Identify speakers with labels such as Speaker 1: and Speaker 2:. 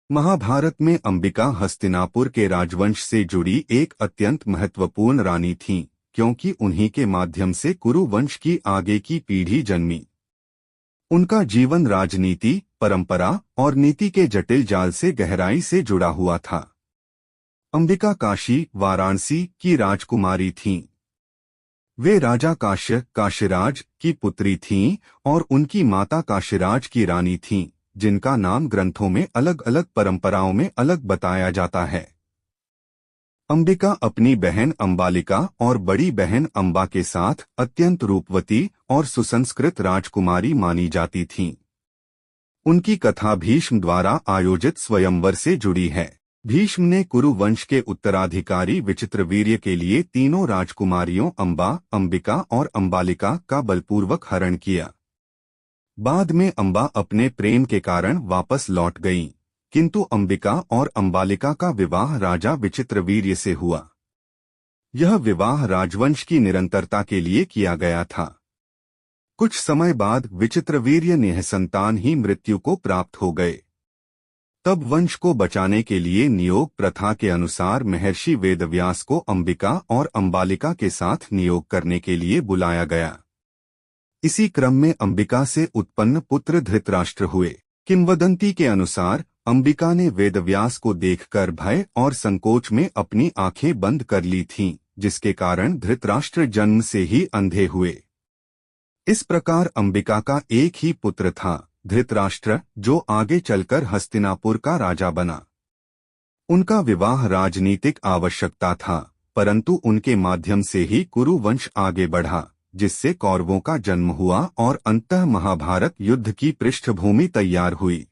Speaker 1: महाभारत में अंबिका हस्तिनापुर के राजवंश से जुड़ी एक अत्यंत महत्वपूर्ण रानी थीं, क्योंकि उन्हीं के माध्यम से कुरु वंश की आगे की पीढ़ी जन्मी। उनका जीवन राजनीति, परंपरा और नीति के जटिल जाल से गहराई से जुड़ा हुआ था। अंबिका काशी, वाराणसी की राजकुमारी थीं। वे राजा काशीराज की पुत्री थीं और उनकी माता काशीराज की रानी थीं, जिनका नाम ग्रंथों में अलग अलग परंपराओं में अलग बताया जाता है। अंबिका अपनी बहन अंबालिका और बड़ी बहन अंबा के साथ अत्यंत रूपवती और सुसंस्कृत राजकुमारी मानी जाती थीं। उनकी कथा भीष्म द्वारा आयोजित स्वयंवर से जुड़ी है। भीष्म ने कुरु वंश के उत्तराधिकारी विचित्रवीर्य के लिए तीनों राजकुमारियों अंबा, अंबिका और अंबालिका का बलपूर्वक हरण किया। बाद में अंबा अपने प्रेम के कारण वापस लौट गईं, किंतु अंबिका और अंबालिका का विवाह राजा विचित्रवीर्य से हुआ। यह विवाह राजवंश की निरंतरता के लिए किया गया था। कुछ समय बाद विचित्रवीर्य निःसंतान ही मृत्यु को प्राप्त हो गए। तब वंश को बचाने के लिए नियोग प्रथा के अनुसार महर्षि वेदव्यास को अंबिका और अंबालिका के साथ नियोग करने के लिए बुलाया गया। इसी क्रम में अंबिका से उत्पन्न पुत्र धृतराष्ट्र हुए। किंवदंती के अनुसार अंबिका ने वेदव्यास को देखकर भय और संकोच में अपनी आंखें बंद कर ली थीं, जिसके कारण धृतराष्ट्र जन्म से ही अंधे हुए। इस प्रकार अंबिका का एक ही पुत्र था, धृतराष्ट्र, जो आगे चलकर हस्तिनापुर का राजा बना। उनका विवाह राजनीतिक आवश्यकता था, परंतु उनके माध्यम से ही कुरु वंश आगे बढ़ा, जिससे कौरवों का जन्म हुआ और अंततः महाभारत युद्ध की पृष्ठभूमि तैयार हुई।